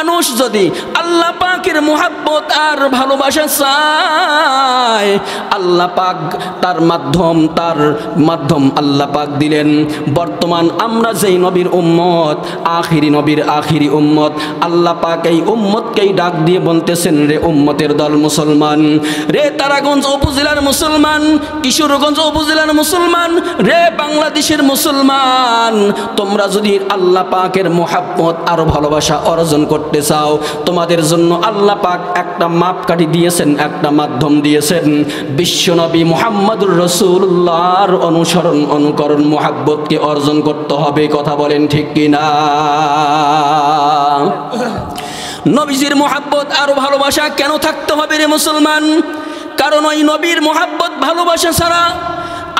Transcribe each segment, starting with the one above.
মানুষ যদি আল্লাহ পাকের মুহাব্বত আর ভালোবাসা চায়, আল্লাহ পাক তার মাধ্যম আল্লাহ পাক দিলেন। বর্তমান আমরা যেই নবীর উম্মত, আখিরি নবীর আখিরি উম্মত, আল্লাহ পাক এই উম্মতকেই ডাক দিয়ে বলতেছেন, রে উম্মতের দল মুসলমান, রে তারাগঞ্জ উপজেলার মুসলমান, কিশোরগঞ্জ উপজেলার মুসলমান, রে বাংলাদেশের মুসলমান, তোমরা যদি আল্লাহ পাকের মুহাব্বত আর ভালোবাসা অর্জন করতে চাও, তোমাদের জন্য আল্লাহ পাক একটা মাপকাঠি দিয়েছেন, একটা মাধ্যম দিয়েছেন। বিশ্বনবী মুহাম্মদুর রাসূলুল্লাহর অনুসরণ অনুকরণ মুহাব্বতকে অর্জন করতে হবে। কথা বলেন ঠিক কিনা? নবীজির মুহাব্বত আর ভালোবাসা কেন থাকতে হবে রে মুসলমান? কারণ ওই নবীর মুহাব্বত ভালোবাসা ছাড়া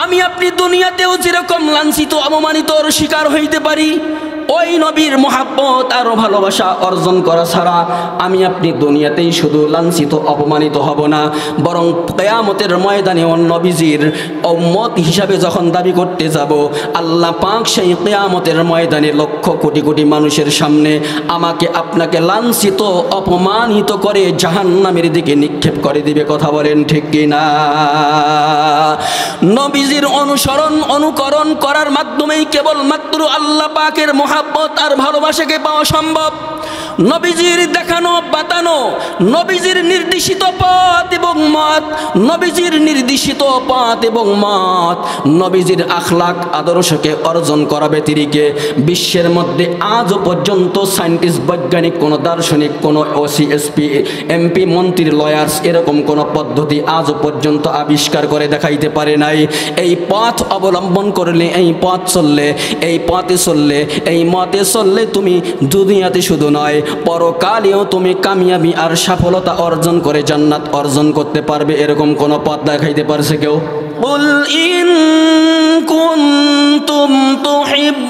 আমি আপনি দুনিয়াতেও যেরকম লাঞ্ছিত অপমানিতর শিকার হইতে পারি, ওই নবীর মুহাব্বত আর ভালোবাসা অর্জন করা ছাড়া আমি আপনি দুনিয়াতেই শুধু লাঞ্ছিত অপমানিত হব না, বরং কিয়ামতের ময়দানে ওই নবীজির উম্মত হিসাবে যখন দাবি করতে যাব, আল্লাহ পাক সেই কিয়ামতের ময়দানে লক্ষ কোটি কোটি মানুষের সামনে আমাকে আপনাকে লাঞ্ছিত অপমানিত করে জাহান্নামের দিকে নিক্ষেপ করে দিবে। কথা বলেন ঠিক কিনা? নবীজির অনুসরণ অনুকরণ করার মাধ্যমেই কেবলমাত্র আল্লাহ পাকের মুহাব্বত আর ভালোবাসাকে পাওয়া সম্ভব। নবীজির দেখানো বাতানো, নবীজির নির্দেশিত পথ এবং মত, নবীজির নির্দেশিত পথ এবং মত, নবীজির আখলাক আদর্শকে অর্জন করা ব্যতিরিকে বিশ্বের মধ্যে আজও পর্যন্ত সায়েন্টিস্ট, বৈজ্ঞানিক, কোনো দার্শনিক, কোনো ওসি, এসপি, এমপি, মন্ত্রী, লয়ার্স এরকম কোনো পদ্ধতি আজও পর্যন্ত আবিষ্কার করে দেখাইতে পারে নাই। এই পথ অবলম্বন করলে, এই পথ চললে, এই পথে চললে, এই মতে চললে তুমি দুনিয়াতে শুধু নয় পরকালেও তুমি কামিয়াবি আর সফলতা অর্জন করে জান্নাত অর্জন করতে পারবে। এরকম কোন পথ দেখাইতে পারছে কেউ? কুল ইন কুনতুম তুহিব্বুনাল্লাহা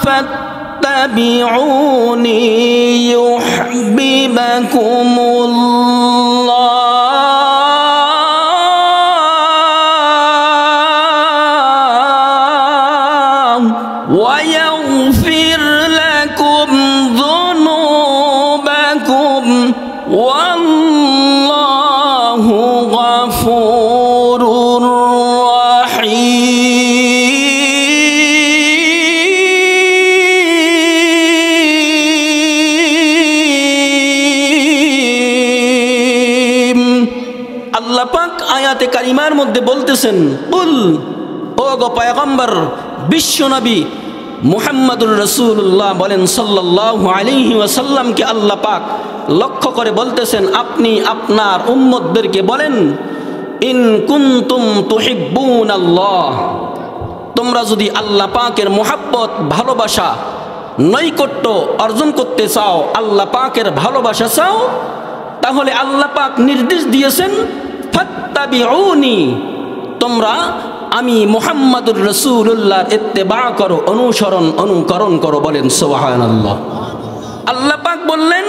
ফাত্তাবিউনি ইউহিব্বুকুমুল্লাহ ويغفر لكم ذنوبكم والله غفور رحيم। আল্লাহ পাক আয়াতে কারিমার মধ্যে বলতেছেন, কুল, ও গো পয়গম্বর বিশ্বনবী মুহাম্মদুর রাসূলুল্লাহ বলেন সাল্লাল্লাহু আলাইহি ওয়াসাল্লামকে আল্লাহ পাক লক্ষ্য করে বলতেছেন, আপনি আপনার উম্মতদেরকে বলেন, ইন কুনতুম তুহিব্বুনাল্লাহ, তোমরা যদি আল্লাহ পাকের মুহাব্বত ভালোবাসা নৈকট্য অর্জন করতে চাও, আল্লাহ পাকের ভালোবাসা চাও, তাহলে আল্লাহ পাক নির্দেশ দিয়েছেন ফাত্তাবিউনি, তোমরা আমি মুহাম্মদুর রাসূলুল্লাহর ইত্তেবা করো, অনুসরণ অনুকরণ করো। বলেন সুবহানাল্লাহ। আল্লাহ পাক বললেন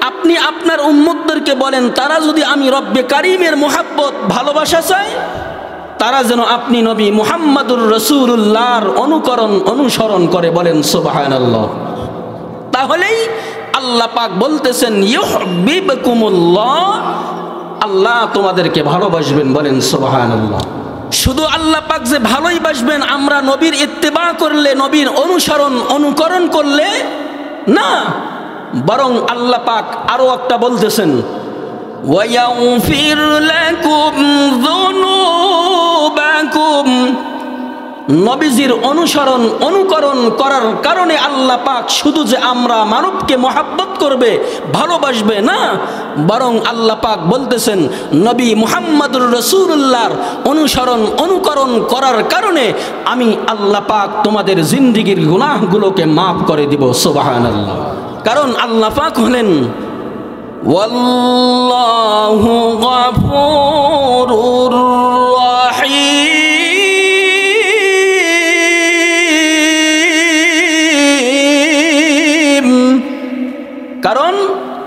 আপনি আপনার উম্মতদেরকে বলেন, তারা যদি আমি রব্বে কারীমের মুহাব্বত ভালোবাসা চায়, তারা যেন আপনি নবী মুহাম্মদুর রাসূলুল্লাহর অনুকরণ অনুসরণ করে। বলেন সুবহানাল্লাহ। তাহলেই আল্লাহ পাক বলতেছেন ইউহিব্বুকুমুল্লাহ, আল্লাহ তোমাদেরকে ভালোবাসবেন। বলেন সুবহানাল্লাহ। শুধু আল্লাহ পাক যে ভালোই বাসবেন আমরা নবীর ইত্তেবা করলে, নবীর অনুসরণ অনুকরণ করলে না, বরং আল্লাহ পাক আরো একটা বলতেছেন, ওয়ায়াগফির লাকুম যুনুবাকুম, নবীজির অনুসরণ অনুকরণ করার কারণে আল্লাহ পাক শুধু যে আমরা মানবকে মহাব্বত করবে, ভালোবাসবে না, বরং আল্লাহ পাক বলতেছেন নবী মুহাম্মদুর রাসূলুল্লাহর অনুসরণ অনুকরণ করার কারণে আমি আল্লাহ পাক তোমাদের জিন্দেগীর গুনাহগুলোকে মাফ করে দিব। সুবহানাল্লাহ। কারণ আল্লাহ পাক হলেন ওয়াল্লাহু গফুরুর রাহিম। কারণ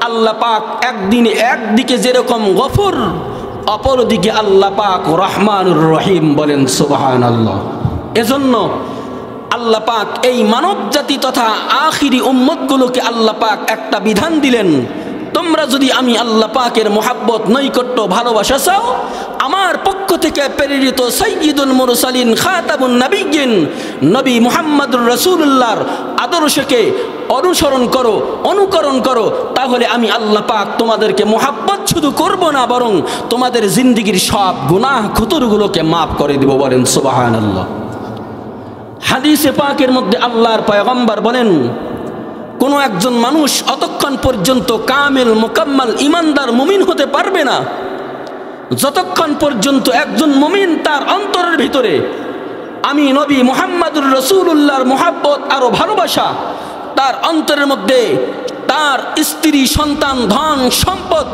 আল্লাহ পাক একদিকে যেরকম গফুর, অপরদিকে আল্লাহ পাক রহমানুর রহিম। বলেন সুবহানাল্লাহ। এজন্য আল্লাহ পাক এই মানব জাতি তথা আখিরি উম্মতগুলোকে আল্লাহ পাক একটা বিধান দিলেন, তোমরা যদি আমি আল্লাহ পাকের মোহাব্বত, নৈকট্য, ভালোবাসা চাও, আমার পক্ষ থেকে প্রেরিত সাইয়্যিদুল মুরসালিন খাতামুন নবিয়্যিন নবী মুহাম্মদুর রাসূলুল্লাহর আদর্শকে অনুসরণ করো, অনুকরণ করো, তাহলে আমি আল্লাহ পাক তোমাদেরকে মোহাব্বত শুধু করব না, বরং তোমাদের জিন্দেগীর সব গুনাহ খুতুরগুলোকে মাফ করে দেব। বলেন সুবহানাল্লাহ। হাদিসে পাকের মধ্যে আল্লাহর পয়গম্বর বলেন, কোনো একজন মানুষ অতক্ষণ পর্যন্ত কামেল, মুকাম্মাল, ইমানদার, মুমিন হতে পারবে না যতক্ষণ পর্যন্ত একজন মুমিন তার অন্তরের ভিতরে আমি নবী মুহাম্মদুর রাসূলুল্লাহর মুহাব্বত আরো ভালোবাসা, তার অন্তরের মধ্যে তার স্ত্রী, সন্তান, ধন সম্পদ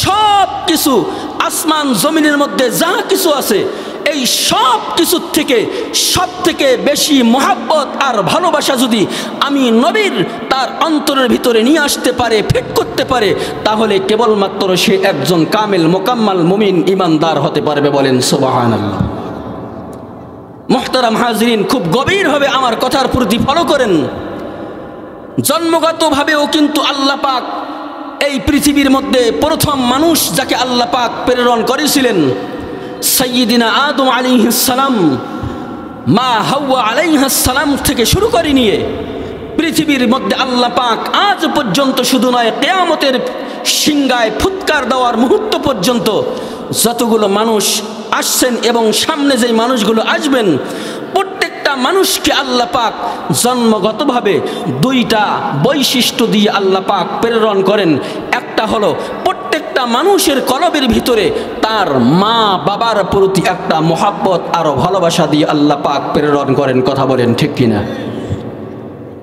সব কিছু, আসমান জমিনের মধ্যে যা কিছু আছে, এই সব কিছুর থেকে সব থেকে বেশি মোহাব্বত আর ভালোবাসা যদি আমি নবীর তার অন্তরের ভিতরে নিয়ে আসতে পারে, ফিট করতে পারে, তাহলে কেবলমাত্র সে একজন কামেল, মোকাম্মাল, মুমিন, ইমানদার হতে পারবে। বলেন সুবহানাল্লাহ। মুহতারাম হাজরিন, খুব গভীরভাবে আমার কথার প্রতি ফলো করেন। জন্মগতভাবেও কিন্তু আল্লাহ পাক এই পৃথিবীর মধ্যে প্রথম মানুষ যাকে আল্লাহ পাক প্রেরণ করেছিলেন, সাইয়্যিদিনা আদম আলাইহিস সালাম, মা হাওয়া আলাইহিস সালাম থেকে শুরু করে নিয়ে পৃথিবীর মধ্যে আল্লাহ পাক আজ পর্যন্ত, শুধু নয় কিয়ামতের সিংহায় ফুৎকার দেওয়ার মুহূর্ত পর্যন্ত যতগুলো মানুষ আসছেন এবং সামনে যেই মানুষগুলো আসবেন, প্রত্যেকটা মানুষকে আল্লাহ পাক জন্মগতভাবে দুইটা বৈশিষ্ট্য দিয়ে আল্লাহ পাক প্রেরণ করেন। একটা হলো প্রত্যেকটা মানুষের কলবের ভিতরে তার মা বাবার প্রতি একটা মোহাব্বত আরো ভালোবাসা দিয়ে আল্লাহ পাক প্রেরণ করেন। কথা বলেন ঠিক কিনা?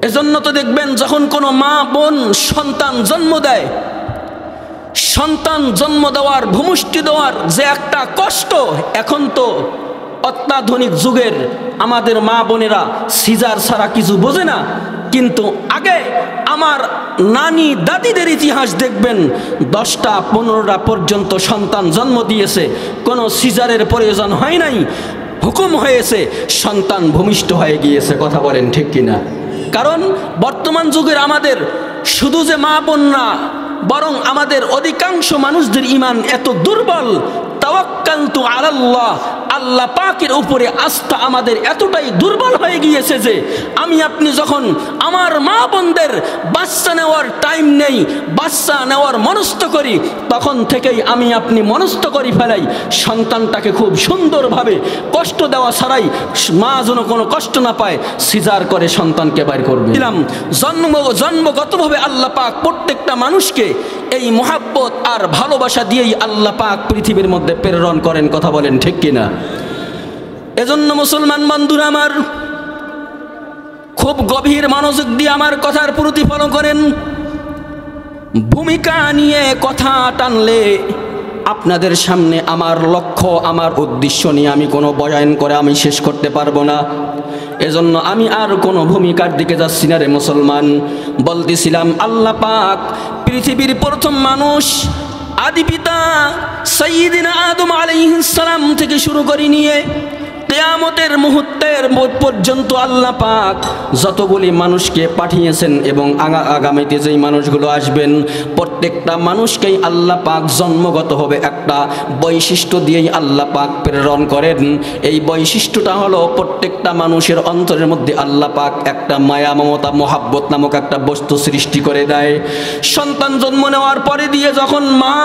এজন্য তো দেখবেন যখন কোনো মা বোন সন্তান জন্ম দেয়, সন্তান জন্ম দেওয়ার, ভূমিষ্টি দেওয়ার যে একটা কষ্ট, এখন তো অত্যাধুনিক যুগের আমাদের মা বোনেরা সিজার ছাড়া কিছু বোঝে না, কিন্তু আগে আমার নানি দাদিদের ইতিহাস দেখবেন 10টা 15টা পর্যন্ত সন্তান জন্ম দিয়েছে, কোনো সিজারের প্রয়োজন হয় নাই, হুকুম হয়েছে, সন্তান ভূমিষ্ঠ হয়ে গিয়েছে। কথা বলেন ঠিক কিনা? কারণ বর্তমান যুগের আমাদের শুধু যে মা বোন না, বরং আমাদের অধিকাংশ মানুষদের ঈমান এত দুর্বল, তাওয়াক্কালতু আলাল্লাহ, আল্লাহ পাকের উপরে আস্থা আমাদের এতটাই দুর্বল হয়ে গিয়েছে যে আমি আপনি যখন আমার মা বোনদের বাচ্চা নেওয়ার টাইম নেই, বাচ্চা নেওয়ার মনস্থ করি, তখন থেকেই আমি আপনি মনস্থ করি ফেলাই সন্তানটাকে খুব সুন্দরভাবে কষ্ট দেওয়া ছাড়াই, মা যেন কোনো কষ্ট না পায়, সিজার করে সন্তানকে বাইর করবে। জন্মগতভাবে আল্লাহ পাক প্রত্যেকটা মানুষকে এই মোহাব্বত আর ভালোবাসা দিয়েই আল্লাহ পাক পৃথিবীর মধ্যে প্রেরণ করেন। কথা বলেন ঠিক কিনা? এজন্য মুসলমান বন্ধুরা আমার, খুব গভীর মনোযোগ দিয়ে আমার কথার প্রতিফলন করেন। ভূমিকা নিয়ে কথা টানলে আপনাদের সামনে আমার লক্ষ্য, আমার উদ্দেশ্য নিয়ে আমি কোনো বয়ান করে আমি শেষ করতে পারবো না। এজন্য আমি আর কোনো ভূমিকার দিকে যাচ্ছি না রে মুসলমান। বলতেছিলাম আল্লাহ পাক পৃথিবীর প্রথম মানুষ আদি পিতা সাইয়্যিদিনা আদম আলাইহিস সালাম থেকে শুরু করে নিয়ে কিয়ামতের মুহূর্তের পর্যন্ত আল্লাহ পাক যতগুলি মানুষকে পাঠিয়েছেন এবং আগামীতে যেই মানুষগুলো আসবেন, প্রত্যেকটা মানুষকেই আল্লাহ পাক জন্মগতভাবে একটা বৈশিষ্ট্য দিয়েই আল্লাহ পাক প্রেরণ করেন। এই বৈশিষ্ট্যটা হলো প্রত্যেকটা মানুষের অন্তরের মধ্যে আল্লাহ পাক একটা মায়া, মমতা, মোহাব্বত নামক একটা বস্তু সৃষ্টি করে দেয়। সন্তান জন্ম নেওয়ার পরে দিয়ে যখন মা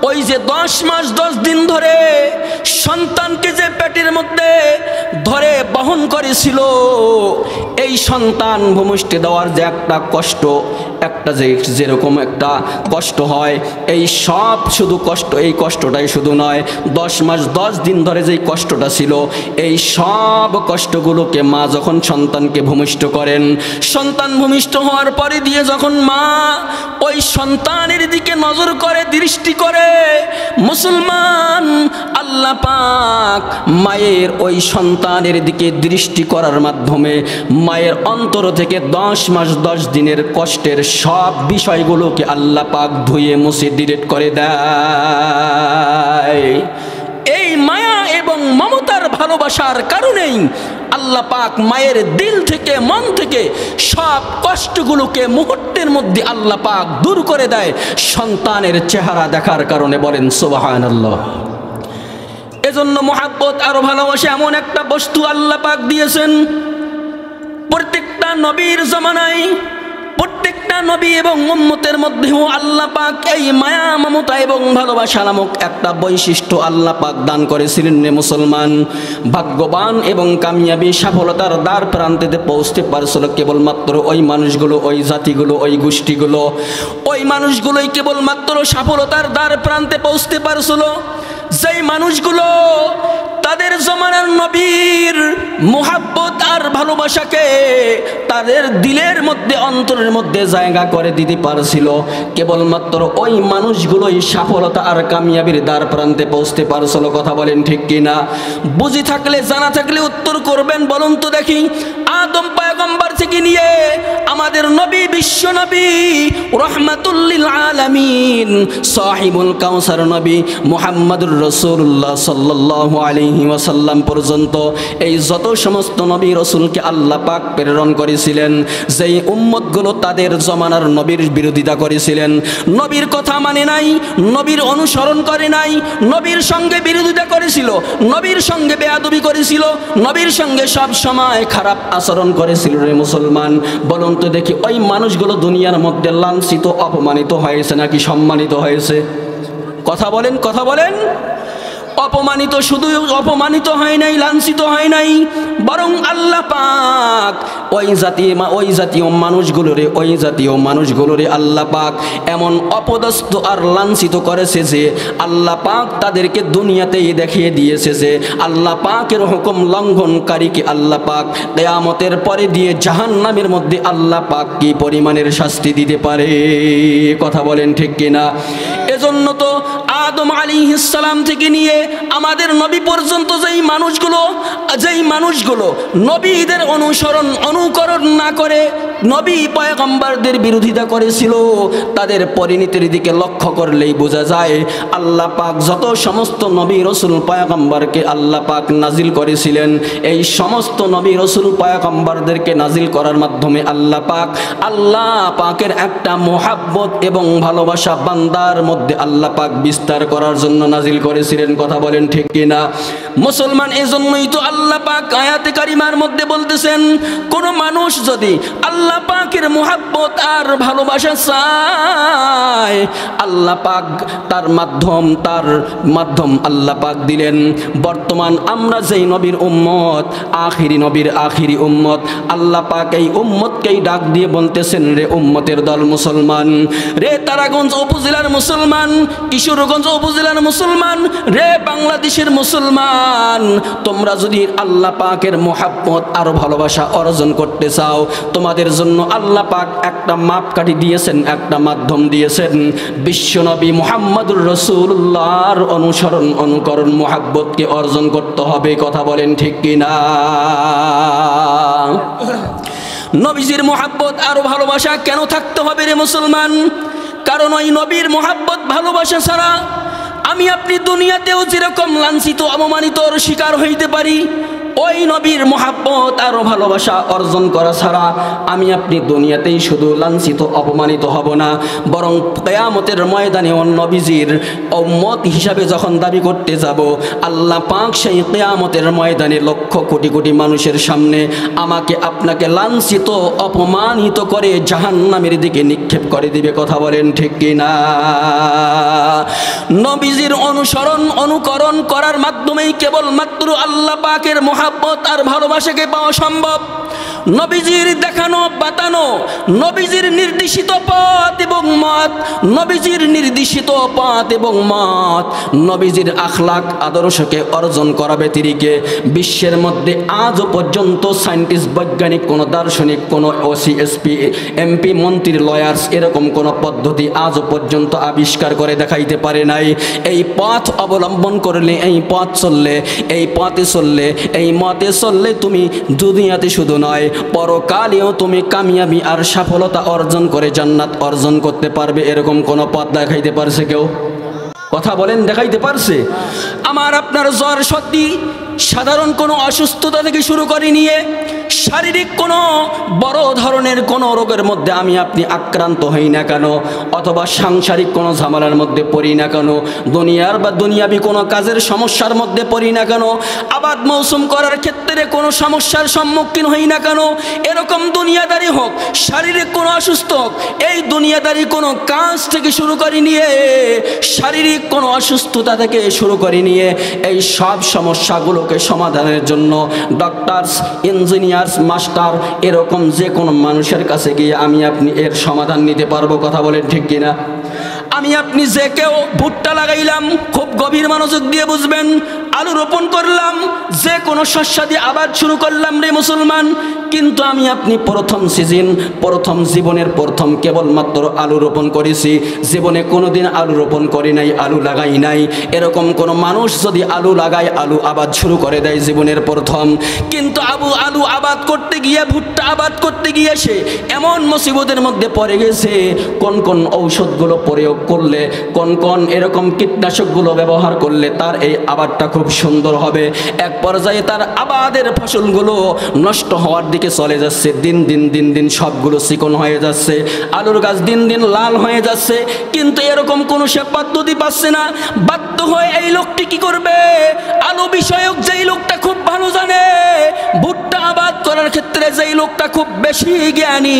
ওই যে 10 মাস 10 দিন ধরে সন্তানকে যে পেটের মধ্যে ধরে বহন করেছিল, এই সন্তান ভূমিষ্ঠি দেওয়ার যে একটা কষ্ট, একটা যেরকম একটা কষ্ট হয়, এই সব শুধু কষ্ট, এই কষ্টটাই শুধু নয়, 10 মাস 10 দিন ধরে যেই কষ্টটা ছিল, এই সব কষ্টগুলোকে মা যখন সন্তানকে ভূমিষ্ঠ করেন, সন্তান ভূমিষ্ঠ হওয়ার পরে দিয়ে যখন মা ওই সন্তানের দিকে নজর করে, দৃষ্টি করে, মুসলমান আল্লাহ পাক মায়ের ওই সন্তানের দিকে দৃষ্টি করার মাধ্যমে মায়ের অন্তর থেকে 10 মাস 10 দিনের কষ্টের সব বিষয়গুলোকে আল্লাহ পাক ধুয়ে মুছে ডিলিট করে দেয়। এই মায়া এবং মমতার ভালোবাসার কারণেই আল্লাহ পাক মায়ের দিল থেকে মন থেকে সব কষ্টগুলোকে মুহূর্তের মধ্যে আল্লাহ পাক দূর করে দেয় সন্তানের চেহারা দেখার কারণে। বলেন সুবহানাল্লাহ। এজন্য মুহাব্বত আর ভালোবাসা এমন একটা বস্তু আল্লাহ পাক দিয়েছেন, প্রত্যেকটা নবীর জামানায় প্রত্যেকটা নবী এবং উম্মতের মধ্যেও আল্লাহ পাক এই মায়া মমতা এবং ভালোবাসা নামক একটা বৈশিষ্ট্য আল্লাহ পাক দান করেছিলেন। রে মুসলমান, ভাগ্যবান এবং কামিয়াবি সফলতার দ্বার প্রান্তে পৌঁছতে পারছিল কেবলমাত্র ওই মানুষগুলো, ওই জাতিগুলো, ওই গোষ্ঠীগুলো, ওই মানুষগুলোই কেবলমাত্র সফলতার দ্বার প্রান্তে পৌঁছতে পারছিল যেই মানুষগুলো তাদের জমানার নবীর মুহাব্বত আর ভালোবাসাকে তাদের দিলের মধ্যে অন্তরের মধ্যে জায়গা করে দিতে পারছিল। কেবলমাত্র ওই মানুষগুলোই সফলতা আর কামিয়াবির দ্বার প্রান্তে পৌঁছতে পারছিল। কথা বলেন ঠিক কিনা? বুঝি থাকলে জানা থাকলে উত্তর করবেন। বলুন তো দেখি, আদম পয়গম্বর থেকে নিয়ে আমাদের নবী বিশ্ব নবী রহমাতুল লিল আলামিন সাহিবুল কাউসার নবী মুহাম্মদুর রাসূলুল্লাহ সাল্লাল্লাহু আলাইহি ওয়াসাল্লাম পর্যন্ত এই যত সমস্ত নবী রাসূলকে আল্লাহ পাক প্রেরণ করেছিলেন, যেই উম্মতগুলো তাদের জমানার নবীর বিরোধিতা করেছিলেন, নবীর কথা মানে নাই, নবীর অনুসরণ করে নাই, নবীর সঙ্গে বিরোধিতা করেছিল, নবীর সঙ্গে বেয়াদবি করেছিল, নবীর সঙ্গে সব সময় খারাপ আচরণ করেছিল। রে মুসলমান, বলুন তো দেখি ওই মানুষগুলো দুনিয়ার মধ্যে লাঞ্ছিত অপমানিত হয়েছে নাকি সম্মানিত হয়েছে? কথা বলেন, কথা বলেন। অপমানিত, শুধু অপমানিত হয় নাই, লাঞ্ছিত হয় নাই, বরং আল্লাহ পাক ওই জাতীয় মানুষগুলোরে আল্লাহ পাক এমন অপদস্থ আর লাঞ্ছিত করেছে যে আল্লাহ পাক তাদেরকে দুনিয়াতেই দেখিয়ে দিয়েছে যে আল্লাহ পাকের হুকুম লঙ্ঘনকারীকে আল্লাহ পাক কিয়ামতের পরে দিয়ে জাহান্নামের মধ্যে আল্লাহ পাক কি পরিমাণের শাস্তি দিতে পারে। কথা বলেন ঠিক কিনা? এজন্য তো আদম আলাইহিস সালাম থেকে নিয়ে আমাদের নবী পর্যন্ত যেই মানুষগুলো নবীদের অনুকরণ না করে নবী পয়গম্বরদের বিরোধিতা করেছিল, তাদের পরিণতির দিকে লক্ষ্য করলেই বোঝা যায় আল্লাহ পাক যত সমস্ত নবী রাসূল পয়গম্বরকে আল্লাহ পাক নাজিল করেছিলেন, এই সমস্ত নবী রাসূল পয়গম্বরদেরকে নাজিল করার মাধ্যমে আল্লাহ পাকের একটা মুহাব্বত এবং ভালোবাসা বান্দার মধ্যে আল্লাহ পাক বিস্তার করার জন্য নাজিল করেছিলেন। কথা বলেন ঠিক কিনা? মুসলমান, এজন্যই তো আল্লাহ পাক আয়াতে কারিমার মধ্যে বলতেছেন, কোন মানুষ যদি আল্লাহ পাকের মুহাব্বত আর ভালোবাসা চায়, আল্লাহ পাক তার মাধ্যম আল্লাহ পাক দিলেন। বর্তমান আমরা যেই নবীর উম্মত, নবীর আখিরি উম্মত, আল্লাহ পাক এই উম্মতকেই ডাক দিয়ে বলতেছেন, রে উম্মতের দল মুসলমান, রে তারাগঞ্জ উপজেলার মুসলমান, কিশোরগঞ্জ উপজেলার মুসলমান, রে বাংলাদেশের মুসলমান, তোমরা যদি আল্লাহ পাকের মুহাব্বত আর ভালোবাসা অর্জন করতে চাও, তোমাদের জন্য আল্লাহ পাক একটা মাপকাঠি দিয়েছেন, একটা মাধ্যম দিয়েছেন। বিশ্বনবী মুহাম্মদুর রাসূলুল্লাহর অনুকরণ মুহাব্বতকে অর্জন করতে হবে। কথা বলেন ঠিক কিনা? নবীজির মুহাব্বত আর ভালোবাসা কেন থাকতে হবে রে মুসলমান? কারণ ওই নবীর মুহাব্বত ভালোবাসা ছাড়া আমি আপনি দুনিয়াতেও যেরকম লাঞ্ছিত অপমানিতর শিকার হইতে পারি, ওই নবীর মুহাব্বত আর ভালোবাসা অর্জন করা ছাড়া আমি আপনি দুনিয়াতেই শুধু লাঞ্ছিত অপমানিত হব না, বরং কিয়ামতের ময়দানে নবীজির উম্মত হিসাবে যখন দাবি করতে যাব, আল্লাহ পাক সেই কিয়ামতের ময়দানে লক্ষ কোটি কোটি মানুষের সামনে আমাকে আপনাকে লাঞ্ছিত অপমানিত করে জাহান্নামের দিকে নিক্ষেপ করে দিবে। কথা বলেন ঠিক কিনা? নবীজির অনুকরণ করার মাধ্যমেই কেবলমাত্র আল্লাহ পাকের মুহাব্বত আর ভালোবাসাকে পাওয়া সম্ভব। নবীজির দেখানো বাতানো, নবীজির নির্দেশিত পথ এবং মত, নবীজির আখলাক আদর্শকে অর্জন করা ব্যতিরিকে বিশ্বের মধ্যে আজও পর্যন্ত সায়েন্টিস্ট, বৈজ্ঞানিক, কোনো দার্শনিক, কোনো ওসিএসপি, এমপি, মন্ত্রী, লয়ার্স এরকম কোনো পদ্ধতি আজও পর্যন্ত আবিষ্কার করে দেখাইতে পারে নাই। এই পথ অবলম্বন করলে, এই মতে চললে তুমি দুনিয়াতে শুধু নয় পরকালেও তুমি কামিয়াবি আর সফলতা অর্জন করে জান্নাত অর্জন করতে পারবে। এরকম কোন পথ দেখাইতে পারছে কেউ? কথা বলেন, দেখাইতে পারছে? আমার আপনার জ্বর সর্দি সাধারণ কোনো অসুস্থতা থেকে শুরু করে নিয়ে শারীরিক কোনো বড় ধরনের কোনো রোগের মধ্যে আমি আপনি আক্রান্ত হই না কেন, অথবা সাংসারিক কোনো ঝামেলার মধ্যে পড়ি না কেন, দুনিয়ার বা দুনিয়াবি কোনো কাজের সমস্যার মধ্যে পড়ি না কেন, আবাদ মৌসুম করার ক্ষেত্রে কোনো সমস্যার সম্মুখীন হই না কেন, এরকম দুনিয়াদারি হোক, শারীরিক কোনো অসুস্থ হোক, এই দুনিয়াদারি কোনো কাজ থেকে শুরু করে নিয়ে শারীরিক কোনো অসুস্থতা থেকে শুরু করে নিয়ে এই সব সমস্যাগুলোকে সমাধানের জন্য ডক্টরস, ইঞ্জিনিয়ার্স, মাস্টার এরকম যে কোনো মানুষের কাছে গিয়ে আমি আপনি এর সমাধান নিতে পারবো। কথা বলেন ঠিক কিনা? আমি আপনি যে কেউ ভুট্টা লাগাইলাম, খুব গভীর মনোযোগ দিয়ে বুঝবেন, আলু রোপণ করলাম, যে কোনো শস্যাদি আবাদ শুরু করলাম রে মুসলমান, কিন্তু আমি আপনি প্রথম সিজন, প্রথম জীবনের প্রথম কেবলমাত্র আলু রোপণ করেছি, জীবনে কোনোদিন আলু রোপণ করি নাই, আলু লাগাই নাই। এরকম কোনো মানুষ যদি আলু লাগায়, আলু আবাদ শুরু করে দেয় জীবনের প্রথম, কিন্তু আলু আবাদ করতে গিয়ে, ভুট্টা আবাদ করতে গিয়ে সে এমন মুসিবতের মধ্যে পড়ে গেছে, কোন কোন ঔষধগুলো প্রয়োগ করলে, কোন কোন এরকম কীটনাশকগুলো ব্যবহার করলে তার এই আবাদটা খুব সুন্দর হবে। এক পর্যায়ে তার আবাদের ফসলগুলো নষ্ট হওয়ার দিকে চলে যাচ্ছে, দিন দিন দিন দিন সবগুলো চিকন হয়ে যাচ্ছে, আলুর গাছ দিন দিন লাল হয়ে যাচ্ছে, কিন্তু এরকম কোনো সে পদ্ধতি পাচ্ছে না। বাধ্য হয়ে এই লোকটি কি করবে? আলু বিষয়ক যেই লোকটা খুব ভালো জানে, ভুট্টা আবাদ করার ক্ষেত্রে যেই লোকটা খুব বেশি জ্ঞানী,